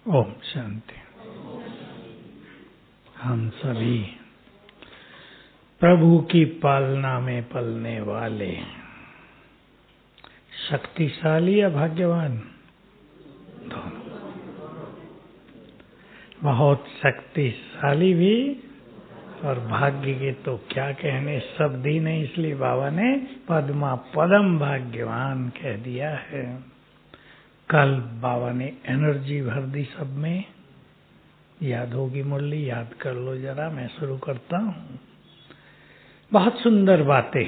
ओम शांति। हम सभी प्रभु की पालना में पलने वाले शक्तिशाली या भाग्यवान दोनों, बहुत शक्तिशाली भी और भाग्य के तो क्या कहने, शब्द ही नहीं, इसलिए बाबा ने पद्मा पदम भाग्यवान कह दिया है। कल बाबा ने एनर्जी भर दी सब में। याद होगी मुरली, याद कर लो जरा, मैं शुरू करता हूँ। बहुत सुंदर बातें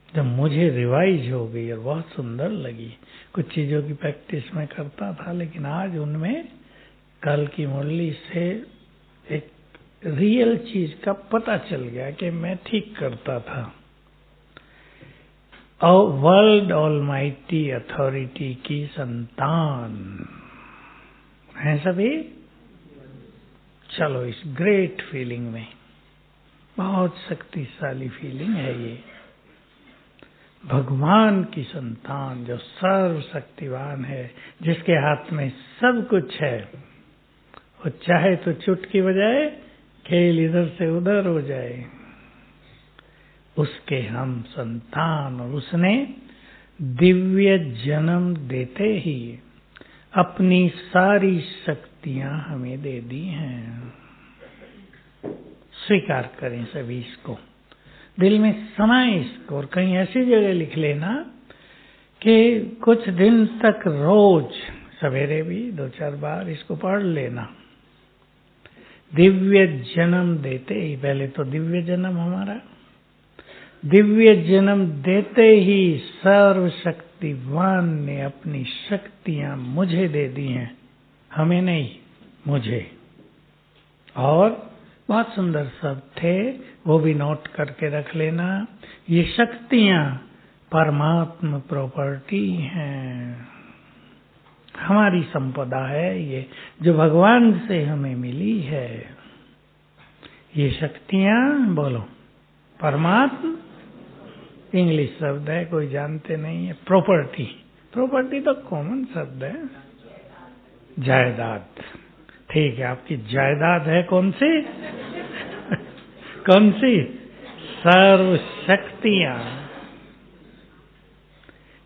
जब मुझे रिवाइज हो गई और बहुत सुंदर लगी। कुछ चीजों की प्रैक्टिस में करता था, लेकिन आज उनमें कल की मुरली से एक रियल चीज का पता चल गया कि मैं ठीक करता था। और वर्ल्ड ऑलमाइटी अथॉरिटी की संतान हैं सभी। चलो इस ग्रेट फीलिंग में, बहुत शक्तिशाली फीलिंग है ये। भगवान की संतान जो सर्वशक्तिवान है, जिसके हाथ में सब कुछ है, वो चाहे तो चुटकी बजाए, खेल इधर से उधर हो जाए, उसके हम संतान। और उसने दिव्य जन्म देते ही अपनी सारी शक्तियां हमें दे दी हैं। स्वीकार करें सभी इसको, दिल में समाए इसको, और कहीं ऐसी जगह लिख लेना कि कुछ दिन तक रोज सवेरे भी 2-4 बार इसको पढ़ लेना। दिव्य जन्म देते ही, पहले तो दिव्य जन्म हमारा, दिव्य जन्म देते ही सर्वशक्तिवान ने अपनी शक्तियां मुझे दे दी हैं, हमें नहीं, मुझे। और बहुत सुंदर शब्द थे, वो भी नोट करके रख लेना। ये शक्तियां परमात्मा प्रॉपर्टी हैं, हमारी संपदा है ये, जो भगवान से हमें मिली है। ये शक्तियां, बोलो, परमात्मा, इंग्लिश शब्द है, कोई जानते नहीं है। प्रॉपर्टी, प्रॉपर्टी तो कॉमन शब्द है। जायदाद, ठीक है, आपकी जायदाद है कौन सी? कौन सी? सर्व शक्तियां।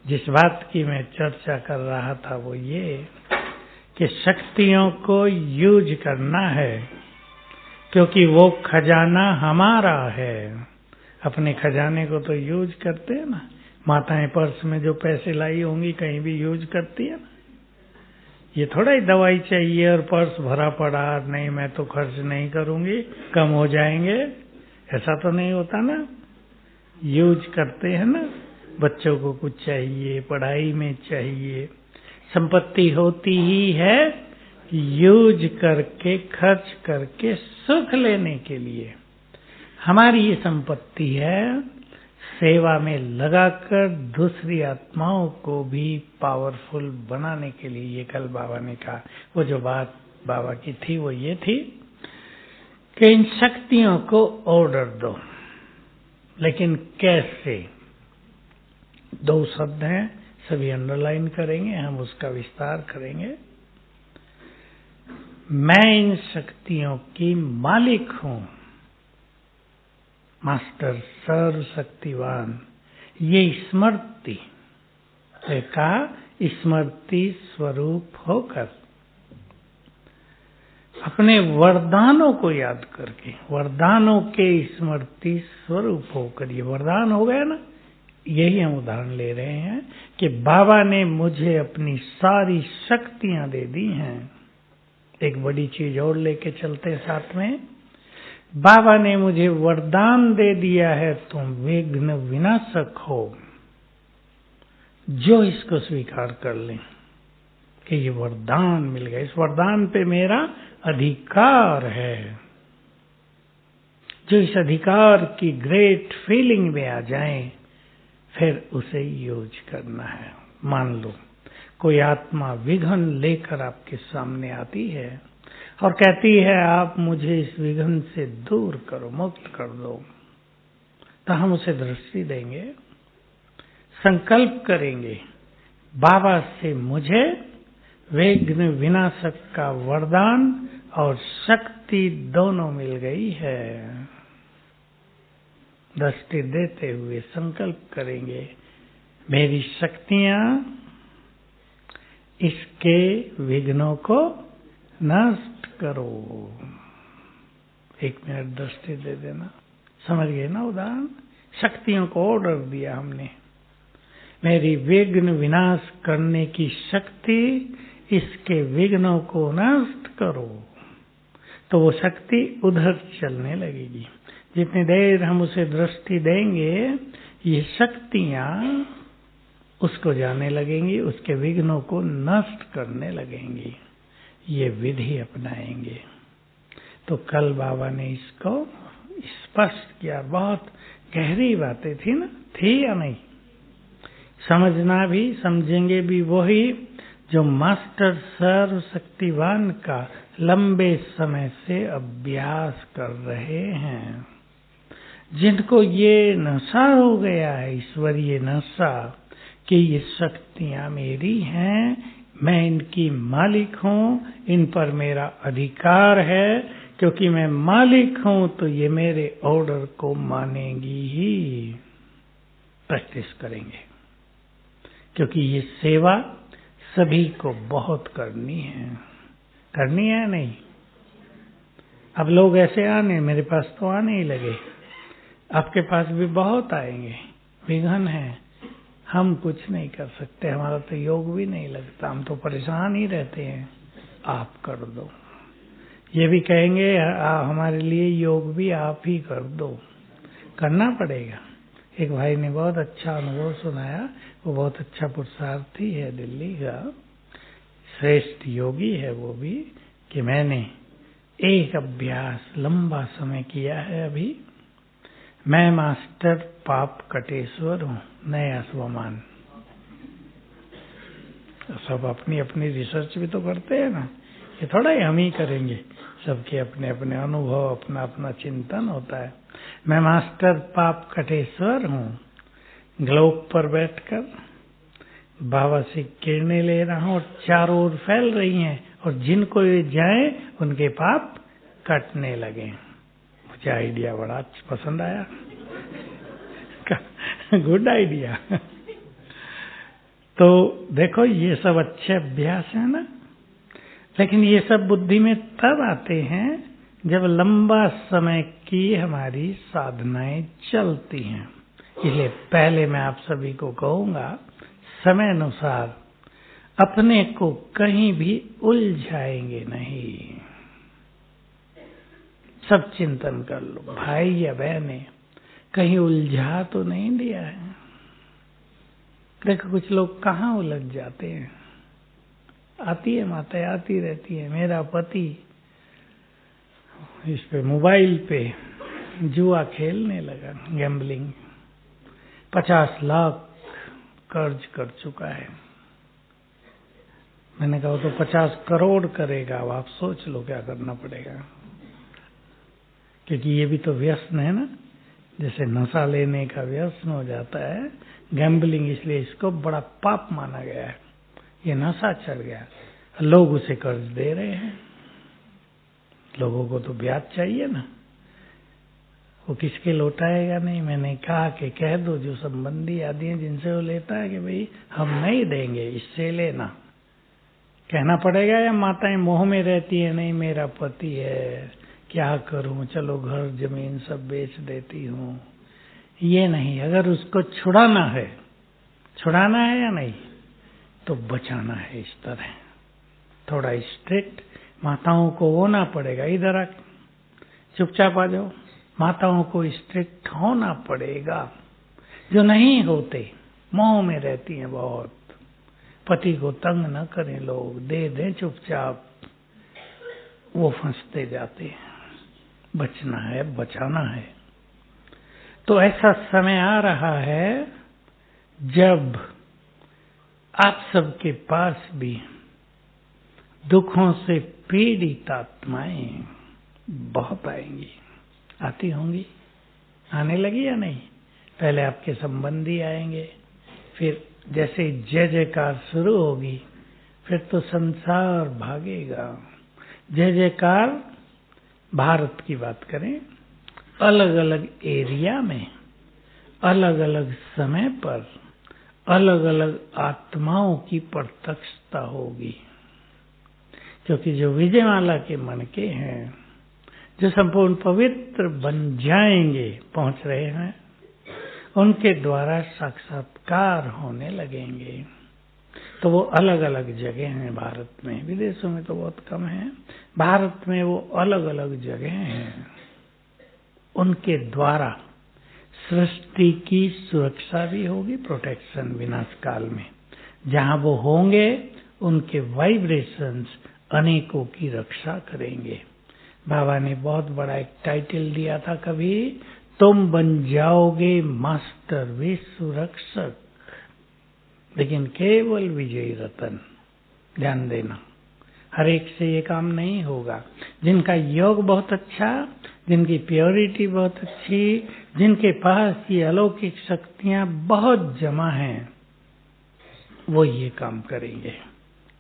जिस बात की मैं चर्चा कर रहा था वो ये कि शक्तियों को यूज करना है, क्योंकि वो खजाना हमारा है। अपने खजाने को तो यूज करते हैं ना। माताएं पर्स में जो पैसे लाई होंगी कहीं भी यूज करती है ना। ये थोड़ा ही दवाई चाहिए और पर्स भरा पड़ा, नहीं मैं तो खर्च नहीं करूंगी, कम हो जाएंगे, ऐसा तो नहीं होता ना। यूज करते हैं ना। बच्चों को कुछ चाहिए, पढ़ाई में चाहिए, संपत्ति होती ही है यूज करके, खर्च करके सुख लेने के लिए। हमारी ये संपत्ति है सेवा में लगाकर दूसरी आत्माओं को भी पावरफुल बनाने के लिए। ये कल बाबा ने कहा, वो जो बात बाबा की थी वो ये थी कि इन शक्तियों को ऑर्डर दो। लेकिन कैसे? 2 शब्द हैं, सभी अंडरलाइन करेंगे, हम उसका विस्तार करेंगे। मैं इन शक्तियों की मालिक हूं, मास्टर सर्वशक्तिवान। ये स्मृति का स्मृति स्वरूप होकर, अपने वरदानों को याद करके, वरदानों के स्मृति स्वरूप होकर, ये वरदान हो गया ना। यही हम उदाहरण ले रहे हैं कि बाबा ने मुझे अपनी सारी शक्तियां दे दी हैं। एक बड़ी चीज और लेके चलते साथ में, बाबा ने मुझे वरदान दे दिया है, तुम विघ्न विनाशक हो। जो इसको स्वीकार कर लें कि ये वरदान मिल गया, इस वरदान पे मेरा अधिकार है, जो इस अधिकार की ग्रेट फीलिंग में आ जाए, फिर उसे यूज करना है। मान लो कोई आत्मा विघ्न लेकर आपके सामने आती है और कहती है आप मुझे इस विघ्न से दूर करो, मुक्त कर दो, तो हम उसे दृष्टि देंगे, संकल्प करेंगे, बाबा से मुझे विघ्न विनाशक का वरदान और शक्ति दोनों मिल गई है। दृष्टि देते हुए संकल्प करेंगे, मेरी शक्तियां इसके विघ्नों को नष्ट करो। 1 मिनट दृष्टि दे देना। समझ गए ना उदाहरण? शक्तियों को ऑर्डर दिया हमने, मेरी विघ्न विनाश करने की शक्ति इसके विघ्नों को नष्ट करो, तो वो शक्ति उधर चलने लगेगी। जितनी देर हम उसे दृष्टि देंगे, ये शक्तियां उसको जाने लगेंगी, उसके विघ्नों को नष्ट करने लगेंगी। ये विधि अपनाएंगे। तो कल बाबा ने इसको स्पष्ट किया। बहुत गहरी बातें थी ना, थी या नहीं? समझना भी, समझेंगे भी वही जो मास्टर सर्वशक्तिवान का लंबे समय से अभ्यास कर रहे हैं, जिनको ये नशा हो गया है, ईश्वरीय नशा, कि ये शक्तियां मेरी हैं, मैं इनकी मालिक हूं, इन पर मेरा अधिकार है, क्योंकि मैं मालिक हूं तो ये मेरे ऑर्डर को मानेंगी ही। प्रैक्टिस करेंगे, क्योंकि ये सेवा सभी को बहुत करनी है। करनी है नहीं? अब लोग ऐसे आने, मेरे पास तो आने ही लगे, आपके पास भी बहुत आएंगे। विघ्न है, हम कुछ नहीं कर सकते, हमारा तो योग भी नहीं लगता, हम तो परेशान ही रहते हैं। आप कर दो। ये भी कहेंगे हमारे लिए योग भी आप ही कर दो। करना पड़ेगा। एक भाई ने बहुत अच्छा अनुभव सुनाया, वो बहुत अच्छा पुरुषार्थी है, दिल्ली का श्रेष्ठ योगी है वो भी, कि मैंने एक अभ्यास लंबा समय किया है। अभी मैं मास्टर पाप कटेश्वर हूँ, नया स्वमान। सब अपनी अपनी रिसर्च भी तो करते हैं ना, ये थोड़ा ही हम ही करेंगे। सबके अपने अपने अनुभव, अपना अपना चिंतन होता है। मैं मास्टर पाप कटेश्वर हूँ, ग्लोब पर बैठकर बाबा से किरणें ले रहा हूँ और चारों ओर फैल रही हैं, और जिनको ये जाए उनके पाप कटने लगे। मुझे आइडिया बड़ा पसंद आया। Good idea. तो देखो, ये सब अच्छे अभ्यास है ना, लेकिन ये सब बुद्धि में तब आते हैं जब लंबा समय की हमारी साधनाएं चलती हैं। इसलिए पहले मैं आप सभी को कहूंगा, समय अनुसार अपने को कहीं भी उलझाएंगे नहीं। सब चिंतन कर लो, भाई या बहनें, कहीं उलझा तो नहीं दिया है। देखो कुछ लोग कहाँ उलझ जाते हैं। आती है माता, आती रहती है, मेरा पति इस पे मोबाइल पे जुआ खेलने लगा, गैम्बलिंग, 50 लाख कर्ज कर चुका है। मैंने कहा तो 50 करोड़ करेगा, अब आप सोच लो क्या करना पड़ेगा। क्योंकि ये भी तो व्यसन है ना, जैसे नशा लेने का व्यसन हो जाता है गैम्बलिंग, इसलिए इसको बड़ा पाप माना गया है। ये नशा चढ़ गया, लोग उसे कर्ज दे रहे हैं। लोगों को तो ब्याज चाहिए ना, वो किसके लौटाएगा नहीं। मैंने कहा कि कह दो जो संबंधी आदि हैं जिनसे वो लेता है कि भाई हम नहीं देंगे, इससे लेना। कहना पड़ेगा, या माताएं मोह में रहती है, नहीं मेरा पति है, क्या करूं, चलो घर जमीन सब बेच देती हूं। ये नहीं, अगर उसको छुड़ाना है या नहीं, तो बचाना है। इस तरह थोड़ा स्ट्रिक्ट माताओं को होना पड़ेगा। इधर आ, चुपचाप आ जाओ। माताओं को स्ट्रिक्ट होना पड़ेगा, जो नहीं होते, मोह में रहती हैं बहुत। पति को तंग न करें लोग, दे दें चुपचाप, वो फंसते जाते हैं। बचना है, बचाना है। तो ऐसा समय आ रहा है जब आप सबके पास भी दुखों से पीड़ित आत्माएं बहुत आएंगी, आती होंगी, आने लगी या नहीं। पहले आपके संबंधी आएंगे, फिर जैसे जय जयकार शुरू होगी, फिर तो संसार भागेगा। जय जयकार। भारत की बात करें, अलग अलग एरिया में अलग अलग समय पर अलग अलग आत्माओं की प्रत्यक्षता होगी, क्योंकि जो विजयमाला के मन के हैं, जो संपूर्ण पवित्र बन जाएंगे, पहुंच रहे हैं, उनके द्वारा साक्षात्कार होने लगेंगे। तो वो अलग अलग जगह हैं भारत में, विदेशों में तो बहुत कम है। भारत में वो अलग अलग जगह हैं, उनके द्वारा सृष्टि की सुरक्षा भी होगी, प्रोटेक्शन विनाश काल में। जहां वो होंगे उनके वाइब्रेशंस अनेकों की रक्षा करेंगे। बाबा ने बहुत बड़ा एक टाइटल दिया था कभी, तुम बन जाओगे मास्टर विश्व रक्षक, लेकिन केवल विजयी रतन। ध्यान देना, हर एक से ये काम नहीं होगा। जिनका योग बहुत अच्छा, जिनकी प्योरिटी बहुत अच्छी, जिनके पास ये अलौकिक शक्तियां बहुत जमा हैं, वो ये काम करेंगे।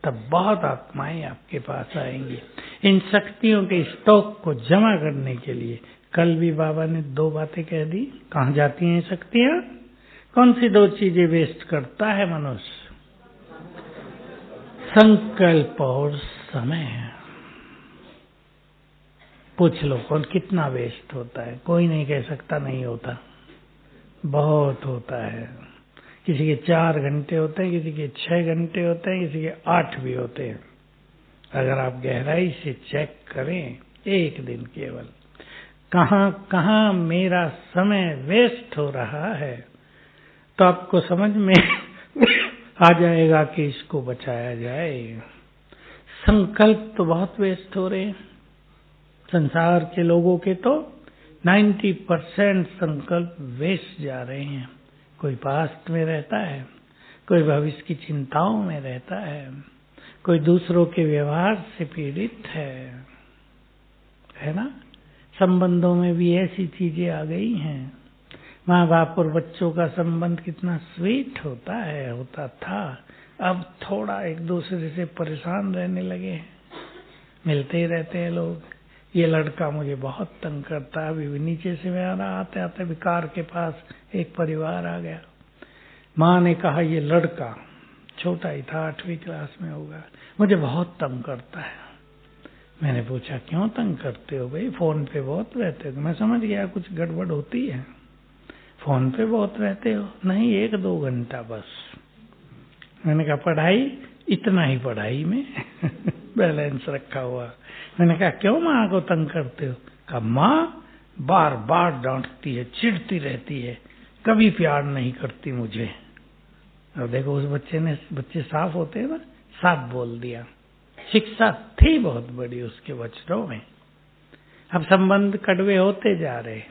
तब बहुत आत्माएं आपके पास आएंगी इन शक्तियों के स्टॉक को जमा करने के लिए। कल भी बाबा ने 2 बातें कह दी। कहाँ जाती हैं शक्तियां? कौन सी 2 चीजें वेस्ट करता है मनुष्य? संकल्प और समय। पूछ लो कौन कितना वेस्ट होता है? कोई नहीं कह सकता नहीं होता, बहुत होता है। किसी के 4 घंटे होते हैं, किसी के 6 घंटे होते हैं, किसी के 8 भी होते हैं। अगर आप गहराई से चेक करें, एक दिन केवल कहाँ कहाँ मेरा समय वेस्ट हो रहा है, तो आपको समझ में आ जाएगा कि इसको बचाया जाए। संकल्प तो बहुत वेस्ट हो रहे हैं संसार के लोगों के, तो 90% संकल्प वेस्ट जा रहे हैं। कोई पास्ट में रहता है, कोई भविष्य की चिंताओं में रहता है, कोई दूसरों के व्यवहार से पीड़ित है ना। संबंधों में भी ऐसी चीजें आ गई हैं। माँ बाप और बच्चों का संबंध कितना स्वीट होता है, होता था, अब थोड़ा एक दूसरे से परेशान रहने लगे हैं। मिलते ही रहते हैं लोग, ये लड़का मुझे बहुत तंग करता है। अभी भी नीचे से मैं आ रहा, आते आते विकार के पास एक परिवार आ गया। माँ ने कहा ये लड़का छोटा ही था, 8वीं क्लास में होगा, मुझे बहुत तंग करता है। मैंने पूछा क्यों तंग करते हो भाई? फोन पे बहुत रहते हो। मैं समझ गया कुछ गड़बड़ होती है। फोन पे बहुत रहते हो? नहीं, 1-2 घंटा बस। मैंने कहा पढ़ाई? इतना ही पढ़ाई में बैलेंस रखा हुआ। मैंने कहा क्यों माँ को तंग करते हो? कहा माँ बार बार डांटती है, चिढ़ती रहती है, कभी प्यार नहीं करती मुझे। और देखो उस बच्चे साफ होते हैं ना, साफ बोल दिया। शिक्षा थी बहुत बड़ी उसके वचनों में। अब संबंध कड़वे होते जा रहे।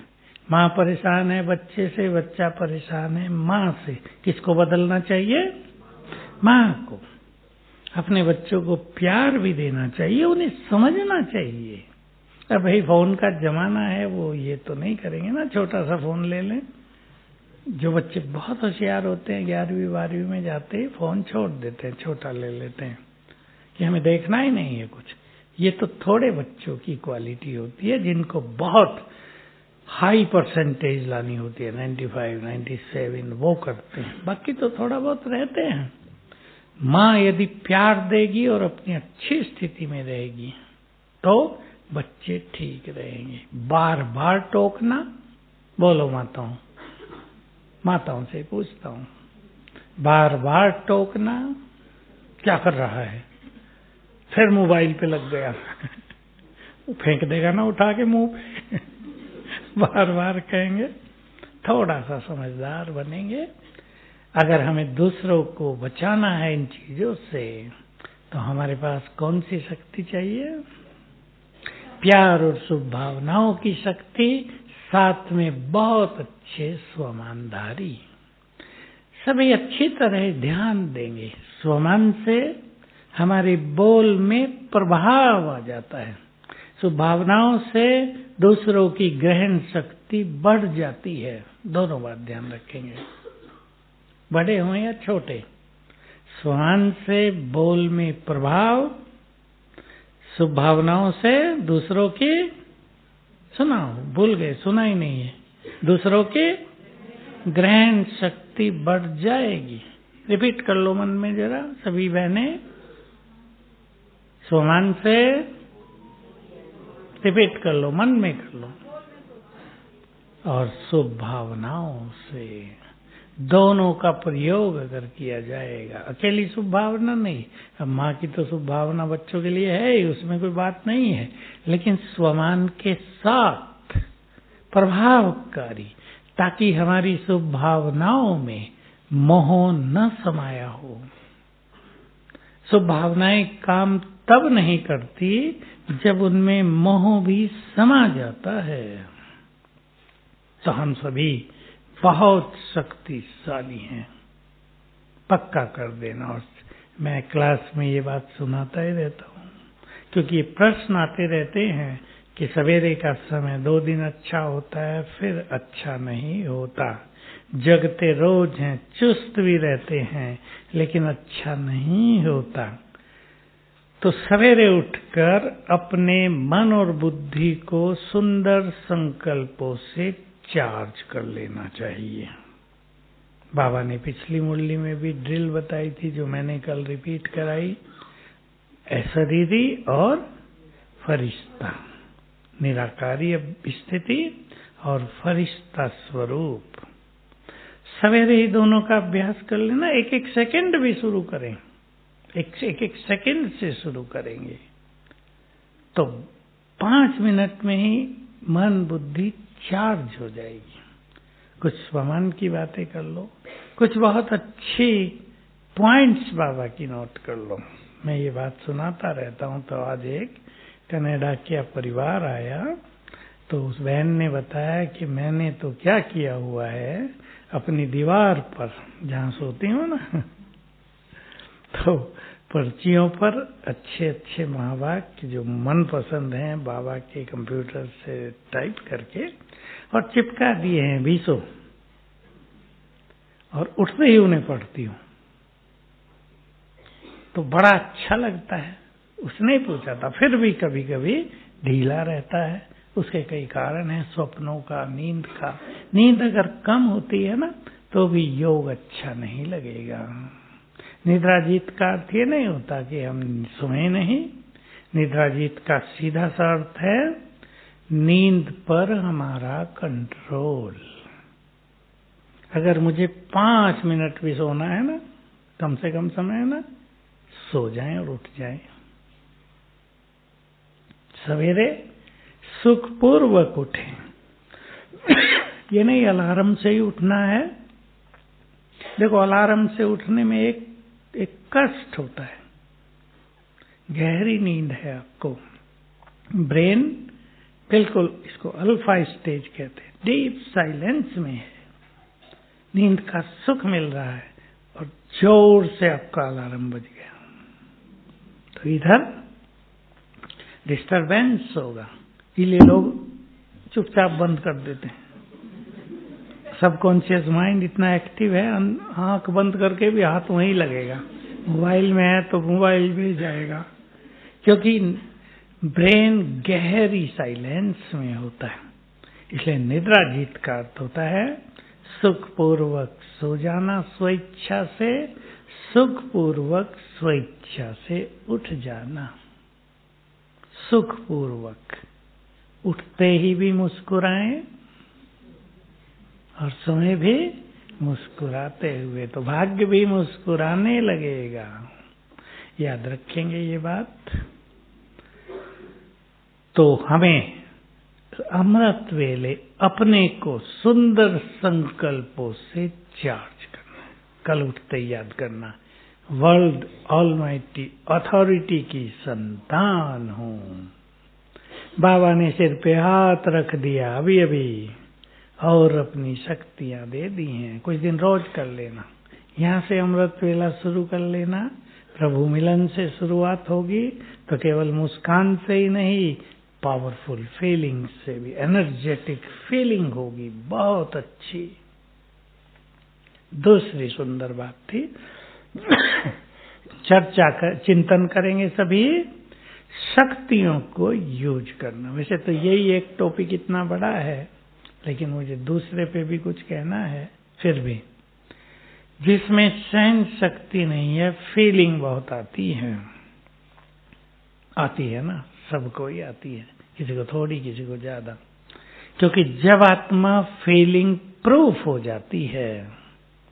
माँ परेशान है बच्चे से, बच्चा परेशान है माँ से। किसको बदलना चाहिए? माँ को। अपने बच्चों को प्यार भी देना चाहिए, उन्हें समझना चाहिए। अब भाई फोन का जमाना है, वो ये तो नहीं करेंगे ना, छोटा सा फोन ले लें। जो बच्चे बहुत होशियार होते हैं 11वीं 12वीं में जाते ही फोन छोड़ देते हैं, छोटा ले लेते हैं कि हमें देखना ही नहीं है कुछ। ये तो थोड़े बच्चों की क्वालिटी होती है जिनको बहुत हाई परसेंटेज लानी होती है, 95, 97 वो करते हैं। बाकी तो थोड़ा बहुत रहते हैं। माँ यदि प्यार देगी और अपनी अच्छी स्थिति में रहेगी तो बच्चे ठीक रहेंगे। बार बार टोकना, बोलो माताओं से पूछता हूँ, बार बार टोकना क्या कर रहा है? फिर मोबाइल पे लग गया वो फेंक देगा ना उठा के मुंह पे बार बार कहेंगे। थोड़ा सा समझदार बनेंगे। अगर हमें दूसरों को बचाना है इन चीजों से, तो हमारे पास कौन सी शक्ति चाहिए? प्यार और शुभ भावनाओं की शक्ति, साथ में बहुत अच्छे स्वमानधारी। सभी अच्छी तरह ध्यान देंगे। स्वमान से हमारे बोल में प्रभाव आ जाता है। शुभ भावनाओं से दूसरों की ग्रहण शक्ति बढ़ जाती है। दोनों बात ध्यान रखेंगे, बड़े हों या छोटे। स्वान से बोल में प्रभाव, शुभ भावनाओं से दूसरों की सुनाओ, भूल गए, सुना ही नहीं है, दूसरों की ग्रहण शक्ति बढ़ जाएगी। रिपीट कर लो मन में जरा सभी बहनें, स्वान से, रिपीट कर लो, मन में कर लो, और शुभ भावनाओं से, दोनों का प्रयोग अगर किया जाएगा। अकेली शुभ भावना नहीं, अब माँ की तो शुभ भावना बच्चों के लिए है ही, उसमें कोई बात नहीं है, लेकिन स्वमान के साथ प्रभावकारी, ताकि हमारी शुभ भावनाओं में मोह न समाया हो। शुभ भावनाएं काम तब नहीं करती जब उनमें मोह भी समा जाता है। तो हम सभी बहुत शक्तिशाली हैं, पक्का कर देना। और मैं क्लास में ये बात सुनाता ही रहता हूँ, क्योंकि प्रश्न आते रहते हैं कि सवेरे का समय 2 दिन अच्छा होता है, फिर अच्छा नहीं होता। जगते रोज हैं, चुस्त भी रहते हैं, लेकिन अच्छा नहीं होता। तो सवेरे उठकर अपने मन और बुद्धि को सुंदर संकल्पों से चार्ज कर लेना चाहिए। बाबा ने पिछली मुरली में भी ड्रिल बताई थी, जो मैंने कल रिपीट कराई। अशरीरी और फरिश्ता, निराकारी स्थिति और फरिश्ता स्वरूप, सवेरे ही दोनों का अभ्यास कर लेना। एक एक सेकंड भी शुरू करें, एक सेकंड से शुरू करेंगे तो 5 मिनट में ही मन बुद्धि चार्ज हो जाएगी। कुछ स्वमान की बातें कर लो, कुछ बहुत अच्छी पॉइंट्स बाबा की नोट कर लो। मैं ये बात सुनाता रहता हूँ। तो आज एक कनाडा का परिवार आया, तो उस बहन ने बताया कि मैंने तो क्या किया हुआ है, अपनी दीवार पर जहाँ सोती हूँ ना, तो पर्चियों पर अच्छे अच्छे महावाक्य जो मन पसंद हैं बाबा के कंप्यूटर से टाइप करके और चिपका दिए हैं 20, और उठते ही उन्हें पढ़ती हूँ तो बड़ा अच्छा लगता है। उसने पूछा था, फिर भी कभी कभी ढीला रहता है, उसके कई कारण हैं, स्वप्नों का, नींद का। नींद अगर कम होती है ना तो भी योग अच्छा नहीं लगेगा। निद्राजीत का अर्थ ये नहीं होता कि हम सोए नहीं। निद्राजीत का सीधा सा अर्थ है नींद पर हमारा कंट्रोल। अगर मुझे 5 मिनट भी सोना है ना, कम से कम समय है ना, सो जाएं और उठ जाएं। सवेरे सुखपूर्वक उठें। ये नहीं अलार्म से ही उठना है। देखो, अलार्म से उठने में एक कष्ट होता है, गहरी नींद है आपको, ब्रेन बिल्कुल, इसको अल्फा स्टेज कहते हैं, डीप साइलेंस में है, नींद का सुख मिल रहा है और जोर से आपका अलार्म बज गया तो इधर डिस्टरबेंस होगा, इसलिए लोग चुपचाप बंद कर देते हैं। सबकॉन्शियस माइंड इतना एक्टिव है, आंख बंद करके भी हाथ वहीं लगेगा, मोबाइल में है तो मोबाइल में जाएगा, क्योंकि ब्रेन गहरी साइलेंस में होता है। इसलिए निद्रा जीत का अर्थ होता है सुखपूर्वक सो जाना, स्वेच्छा से, सुखपूर्वक स्वेच्छा से उठ जाना। सुखपूर्वक उठते ही भी मुस्कुराएं और सोए भी मुस्कुराते हुए, तो भाग्य भी मुस्कुराने लगेगा। याद रखेंगे ये बात। तो हमें अमृत वेले अपने को सुंदर संकल्पों से चार्ज करना है। कल उठते याद करना, वर्ल्ड ऑलमाइटी अथॉरिटी की संतान हूं। बाबा ने सिर पे हाथ रख दिया अभी अभी और अपनी शक्तियां दे दी हैं। कुछ दिन रोज कर लेना, यहाँ से अमृत वेला शुरू कर लेना। प्रभु मिलन से शुरुआत होगी तो केवल मुस्कान से ही नहीं, पावरफुल फीलिंग से भी, एनर्जेटिक फीलिंग होगी, बहुत अच्छी। दूसरी सुंदर बात थी चिंतन करेंगे सभी शक्तियों को यूज करना। वैसे तो यही एक टॉपिक इतना बड़ा है, लेकिन मुझे दूसरे पे भी कुछ कहना है। फिर भी जिसमें सहन शक्ति नहीं है, फीलिंग बहुत आती है ना, सबको ही आती है, किसी को थोड़ी, किसी को ज्यादा। क्योंकि जब आत्मा फीलिंग प्रूफ हो जाती है,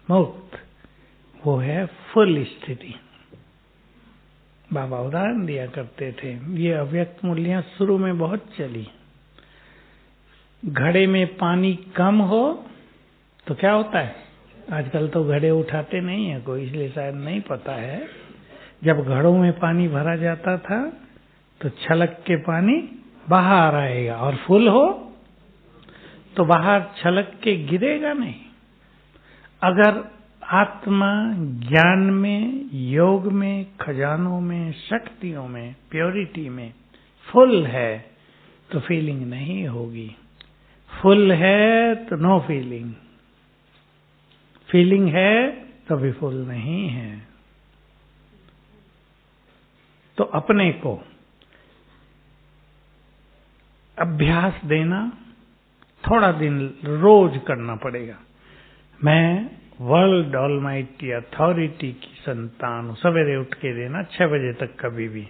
मुक्त, वो है फुल स्थिति। बाबा उदाहरण दिया करते थे, ये अव्यक्त मूल्य शुरू में बहुत चली। घड़े में पानी कम हो तो क्या होता है? आजकल तो घड़े उठाते नहीं है कोई, इसलिए शायद नहीं पता है। जब घड़ों में पानी भरा जाता था तो छलक के पानी बाहर आएगा, और फुल हो तो बाहर छलक के गिरेगा नहीं। अगर आत्मा ज्ञान में, योग में, खजानों में, शक्तियों में, प्योरिटी में फुल है तो फीलिंग नहीं होगी। फुल है तो नो फीलिंग, फीलिंग है तो भी फुल नहीं है। तो अपने को अभ्यास देना, थोड़ा दिन रोज करना पड़ेगा। मैं वर्ल्ड ऑलमाइटी अथॉरिटी की संतान हूं, सवेरे उठ के देना 6 बजे तक कभी भी।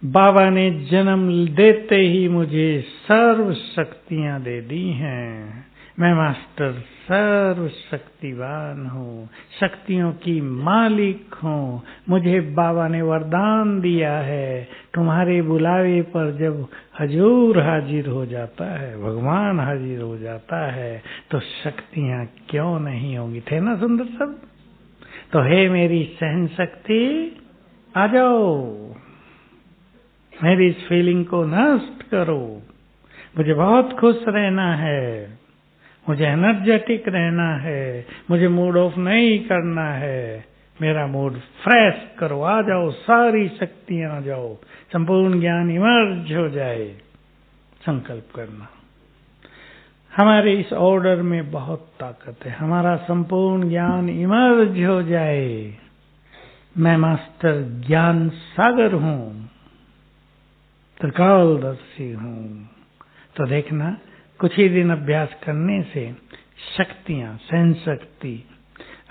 बाबा ने जन्म देते ही मुझे सर्व शक्तियां दे दी हैं। मैं मास्टर सर्व शक्तिवान हूँ, शक्तियों की मालिक हूँ। मुझे बाबा ने वरदान दिया है, तुम्हारे बुलावे पर जब हजूर हाजिर हो जाता है, भगवान हाजिर हो जाता है, तो शक्तियां क्यों नहीं होंगी। थे ना सुंदर सब? तो हे मेरी सहन शक्ति, आ जाओ, मेरी इस फीलिंग को नष्ट करो। मुझे बहुत खुश रहना है, मुझे एनर्जेटिक रहना है, मुझे मूड ऑफ नहीं करना है, मेरा मूड फ्रेश करो। आ जाओ, सारी शक्तियां आ जाओ, संपूर्ण ज्ञान इमर्ज हो जाए। संकल्प करना। हमारे इस ऑर्डर में बहुत ताकत है। हमारा संपूर्ण ज्ञान इमर्ज हो जाए। मैं मास्टर ज्ञान सागर हूं, त्रिकालदर्शी हूं। तो देखना, कुछ ही दिन अभ्यास करने से शक्तियां, सहन शक्ति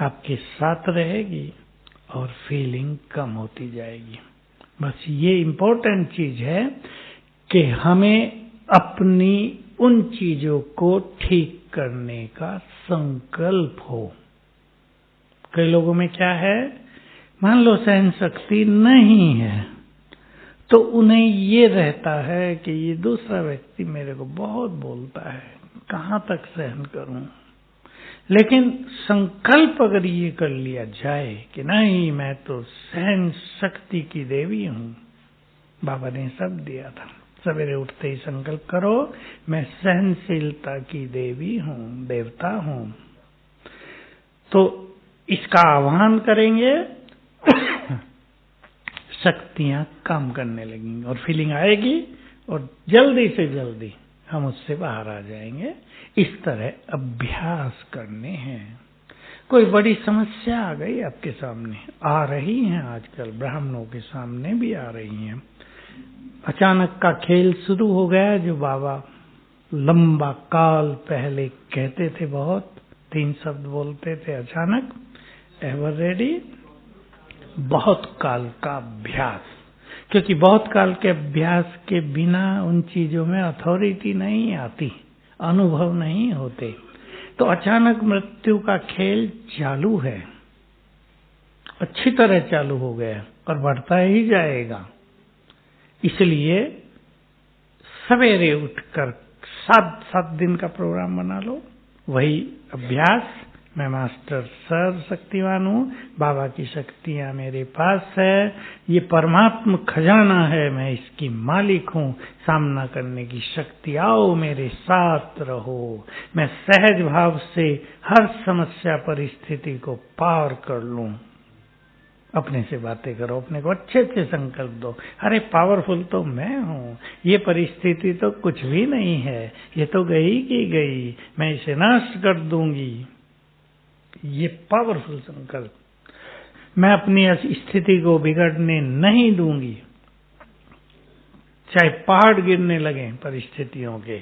आपके साथ रहेगी और फीलिंग कम होती जाएगी। बस ये इम्पोर्टेंट चीज है कि हमें अपनी उन चीजों को ठीक करने का संकल्प हो। कई लोगों में क्या है, मान लो सहन शक्ति नहीं है, तो उन्हें ये रहता है कि ये दूसरा व्यक्ति मेरे को बहुत बोलता है, कहाँ तक सहन करूं। लेकिन संकल्प अगर ये कर लिया जाए कि नहीं, मैं तो सहन शक्ति की देवी हूं, बाबा ने सब दिया था। सवेरे उठते ही संकल्प करो, मैं सहनशीलता की देवी हूं, देवता हूं। तो इसका आह्वान करेंगे, शक्तियां काम करने लगेंगी और फीलिंग आएगी, और जल्दी से जल्दी हम उससे बाहर आ जाएंगे। इस तरह अभ्यास करने हैं। कोई बड़ी समस्या आ गई आपके सामने, आ रही हैं आजकल, ब्राह्मणों के सामने भी आ रही हैं। अचानक का खेल शुरू हो गया, जो बाबा लंबा काल पहले कहते थे, बहुत 3 शब्द बोलते थे, अचानक, एवर रेडी, बहुत काल का अभ्यास। क्योंकि बहुत काल के अभ्यास के बिना उन चीजों में अथॉरिटी नहीं आती, अनुभव नहीं होते। तो अचानक मृत्यु का खेल चालू है, अच्छी तरह चालू हो गया और बढ़ता ही जाएगा। इसलिए सवेरे उठकर 7 दिन का प्रोग्राम बना लो, वही अभ्यास। मैं मास्टर सर्व शक्तिवान हूँ, बाबा की शक्तियाँ मेरे पास है, ये परमात्मा खजाना है, मैं इसकी मालिक हूँ, सामना करने की शक्ति, आओ मेरे साथ रहो। मैं सहज भाव से हर समस्या परिस्थिति को पार कर लूं। अपने से बातें करो, अपने को अच्छे अच्छे संकल्प दो। अरे पावरफुल तो मैं हूँ, ये परिस्थिति तो कुछ भी नहीं है, ये तो गई की गई, मैं इसे नष्ट कर दूंगी। ये पावरफुल संकल्प। मैं अपनी स्थिति को बिगड़ने नहीं दूंगी, चाहे पहाड़ गिरने लगे परिस्थितियों के।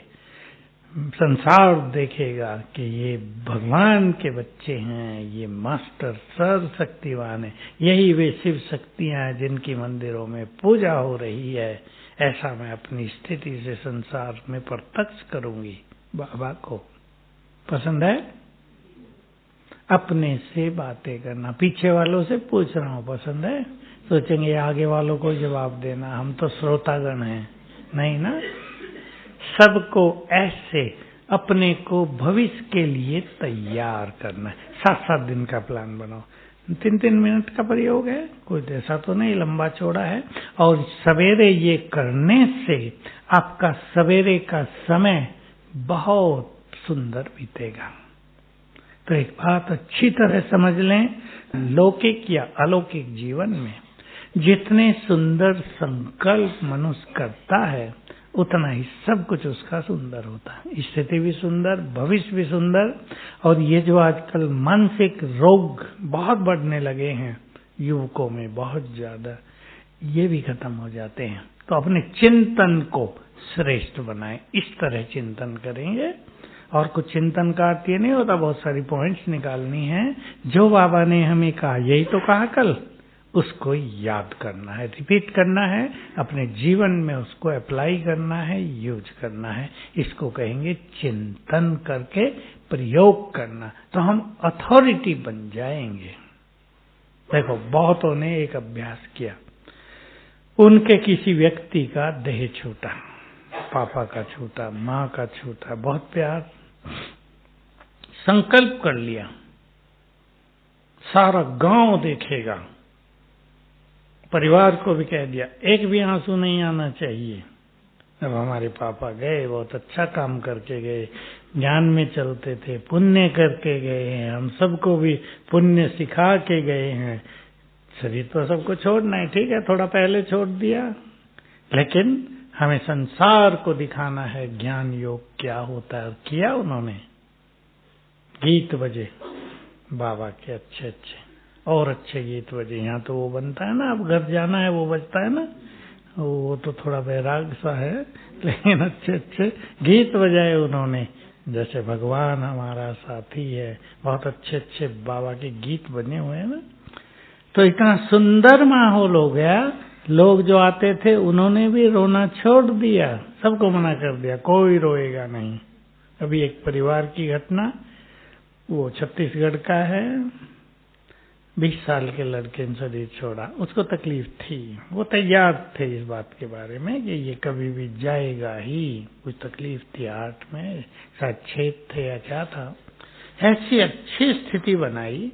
संसार देखेगा कि ये भगवान के बच्चे हैं, ये मास्टर सर्वशक्तिवान है, यही वे शिव शक्तियां हैं जिनकी मंदिरों में पूजा हो रही है। ऐसा मैं अपनी स्थिति से संसार में प्रत्यक्ष करूंगी। बाबा को पसंद है अपने से बातें करना, पीछे वालों से पूछ रहा हूं पसंद है, सोचेंगे आगे वालों को जवाब देना, हम तो श्रोतागण हैं। नहीं ना, सबको ऐसे अपने को भविष्य के लिए तैयार करना है। 7-7 दिन का प्लान बनाओ, 3-3 मिनट का प्रयोग है, कोई ऐसा तो नहीं लंबा चौड़ा है। और सवेरे ये करने से आपका सवेरे का समय बहुत सुंदर बीतेगा। तो एक बात अच्छी तरह समझ लें, लौकिक या अलौकिक जीवन में जितने सुंदर संकल्प मनुष्य करता है उतना ही सब कुछ उसका सुंदर होता है। स्थिति भी सुंदर, भविष्य भी सुंदर। और ये जो आजकल मानसिक रोग बहुत बढ़ने लगे हैं युवकों में बहुत ज्यादा, ये भी खत्म हो जाते हैं। तो अपने चिंतन को श्रेष्ठ बनाएं, इस तरह चिंतन करेंगे। और कुछ चिंतन का अर्थ ये नहीं होता, बहुत सारी पॉइंट्स निकालनी है। जो बाबा ने हमें कहा, यही तो कहा कल, उसको याद करना है, रिपीट करना है, अपने जीवन में उसको अप्लाई करना है, यूज करना है। इसको कहेंगे चिंतन करके प्रयोग करना। तो हम अथॉरिटी बन जाएंगे। देखो, बहुतों ने एक अभ्यास किया, उनके किसी व्यक्ति का देह छूटा, पापा का छूटा, माँ का छूटा, बहुत प्यार, संकल्प कर लिया सारा गांव देखेगा, परिवार को भी कह दिया, एक भी आंसू नहीं आना चाहिए। अब हमारे पापा गए, बहुत अच्छा काम करके गए, ज्ञान में चलते थे, पुण्य करके गए हैं, हम सबको भी पुण्य सिखा के गए हैं। शरीर तो सबको छोड़ना है, ठीक है, थोड़ा पहले छोड़ दिया, लेकिन हमें संसार को दिखाना है ज्ञान योग क्या होता है। किया उन्होंने, गीत बजे बाबा के अच्छे अच्छे, और अच्छे गीत बजे। यहाँ तो वो बनता है ना, अब घर जाना है वो बजता है ना, वो तो थोड़ा वैराग सा है, लेकिन अच्छे अच्छे गीत बजाए उन्होंने, जैसे भगवान हमारा साथी है, बहुत अच्छे अच्छे बाबा के गीत बने हुए हैं ना। तो इतना सुंदर माहौल हो गया, लोग जो आते थे उन्होंने भी रोना छोड़ दिया, सबको मना कर दिया, कोई रोएगा नहीं। अभी एक परिवार की घटना, वो छत्तीसगढ़ का है, 20 साल के लड़के ने शरीर छोड़ा, उसको तकलीफ थी, वो तैयार थे इस बात के बारे में कि ये कभी भी जाएगा ही। कुछ तकलीफ थी हार्ट में, शायद छेद थे या क्या था। ऐसी अच्छी स्थिति बनाई,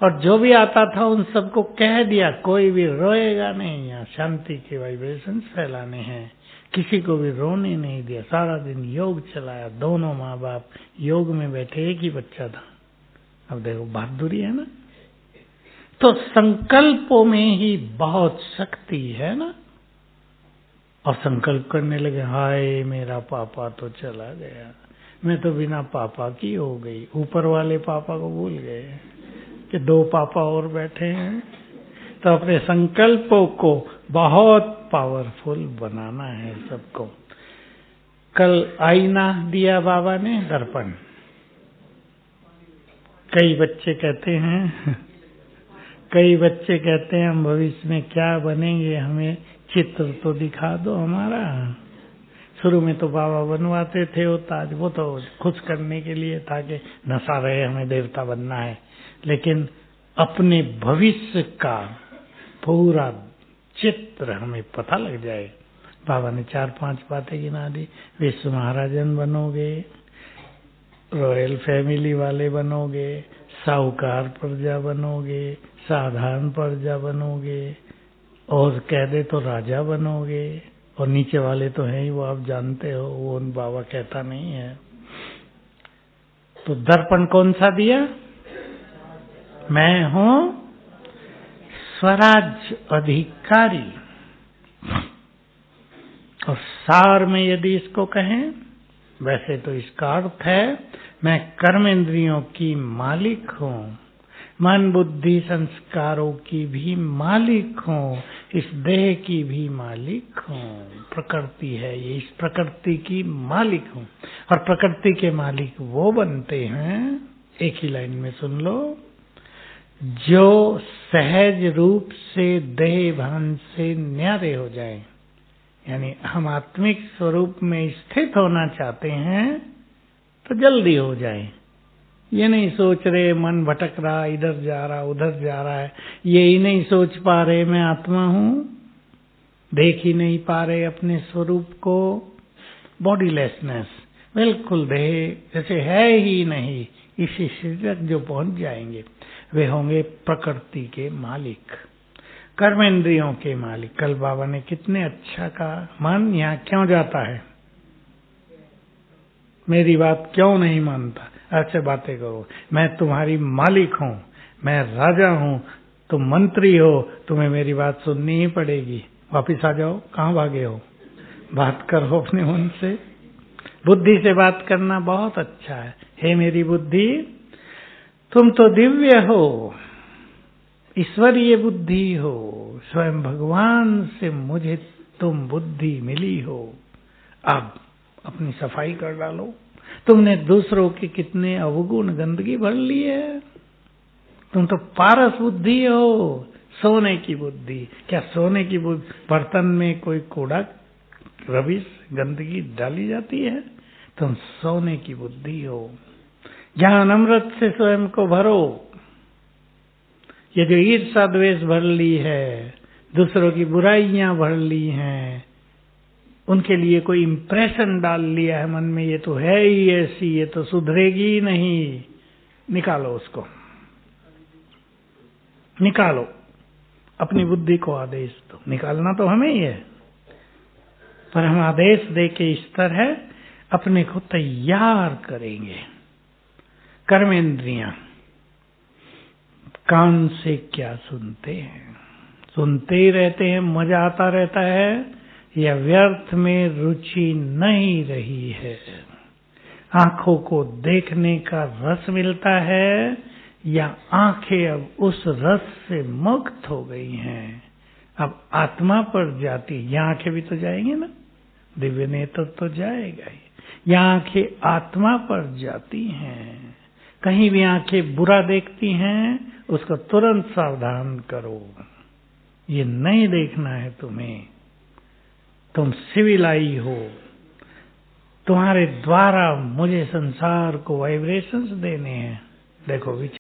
और जो भी आता था उन सबको कह दिया कोई भी रोएगा नहीं, यहाँ शांति के वाइब्रेशन फैलाने हैं, किसी को भी रोने नहीं दिया। सारा दिन योग चलाया, दोनों माँ बाप योग में बैठे, एक ही बच्चा था। अब देखो बहादुरी है ना। तो संकल्पों में ही बहुत शक्ति है ना। और संकल्प करने लगे, हाय मेरा पापा तो चला गया, मैं तो बिना पापा की हो गई। ऊपर वाले पापा को भूल गए कि 2 पापा और बैठे हैं। तो अपने संकल्पों को बहुत पावरफुल बनाना है सबको। कल आईना दिया बाबा ने, दर्पण। कई बच्चे कहते हैं हम भविष्य में क्या बनेंगे, हमें चित्र तो दिखा दो हमारा। शुरू में तो बाबा बनवाते थे वो ताज, वो तो खुश करने के लिए था कि नशा रहे हमें देवता बनना है, लेकिन अपने भविष्य का पूरा चित्र हमें पता लग जाए। बाबा ने 4-5 बातें गिना दी। विश्व महाराजन बनोगे, रॉयल फैमिली वाले बनोगे, साहूकार प्रजा बनोगे, साधारण प्रजा बनोगे, और कह दे तो राजा बनोगे। और नीचे वाले तो हैं ही, वो आप जानते हो, वो बाबा कहता नहीं है। तो दर्पण कौन सा दिया? मैं हूं स्वराज अधिकारी। और सार में यदि इसको कहें, वैसे तो इसका अर्थ है मैं कर्मेंद्रियों की मालिक हूं, मन बुद्धि संस्कारों की भी मालिक हूँ, इस देह की भी मालिक हूँ। प्रकृति है ये, इस प्रकृति की मालिक हूँ। और प्रकृति के मालिक वो बनते हैं, एक ही लाइन में सुन लो, जो सहज रूप से देह भान से न्यारे हो जाए। यानी हम आत्मिक स्वरूप में स्थित होना चाहते हैं तो जल्दी हो जाए। ये नहीं सोच रहे मन भटक रहा, इधर जा रहा उधर जा रहा है, ये ही नहीं सोच पा रहे मैं आत्मा हूं, देख ही नहीं पा रहे अपने स्वरूप को। बॉडीलेसनेस, बिल्कुल देह जैसे है ही नहीं, इसी स्थिति तक जो पहुंच जाएंगे वे होंगे प्रकृति के मालिक, कर्मेंद्रियों के मालिक। कल बाबा ने कितने अच्छा कहा, मन यहाँ क्यों जाता है, मेरी बात क्यों नहीं मानता, ऐसे बातें करो, मैं तुम्हारी मालिक हूँ, मैं राजा हूँ, तुम मंत्री हो, तुम्हें मेरी बात सुननी ही पड़ेगी। वापिस आ जाओ, कहाँ भागे हो, बात करो अपने मन से। बुद्धि से बात करना बहुत अच्छा है। हे मेरी बुद्धि, तुम तो दिव्य हो, ईश्वरीय बुद्धि हो, स्वयं भगवान से मुझे तुम बुद्धि मिली हो, अब अपनी सफाई कर डालो। तुमने दूसरों के कितने अवगुण गंदगी भर ली है, तुम तो पारस बुद्धि हो, सोने की बुद्धि। क्या सोने की बर्तन में कोई कूड़ा रविश गंदगी डाली जाती है? तुम सोने की बुद्धि हो। ज्ञान अमृत से स्वयं को भरो। ये जो ईर्षा द्वेष भर ली है, दूसरों की बुराइयां भर ली हैं, उनके लिए कोई इंप्रेशन डाल लिया है मन में, ये तो है ही ऐसी, ये तो सुधरेगी ही नहीं, निकालो उसको, निकालो। अपनी बुद्धि को आदेश दो, निकालना तो हमें ही है, पर हम आदेश दे के इस तरह अपने को तैयार करेंगे। कर्मेंद्रियां कान से क्या सुनते हैं, सुनते ही रहते हैं, मजा आता रहता है, या व्यर्थ में रुचि नहीं रही है। आंखों को देखने का रस मिलता है, या आंखें अब उस रस से मुक्त हो गई हैं, अब आत्मा पर जाती। यहाँ आंखें भी तो जाएंगे ना, दिव्य नेत्र तो जाएगा ही। यहाँ आंखें आत्मा पर जाती हैं। कहीं भी आंखें बुरा देखती हैं, उसको तुरंत सावधान करो, ये नहीं देखना है तुम्हें। तुम सिविलाई हो, तुम्हारे द्वारा मुझे संसार को वाइब्रेशंस देने हैं। देखो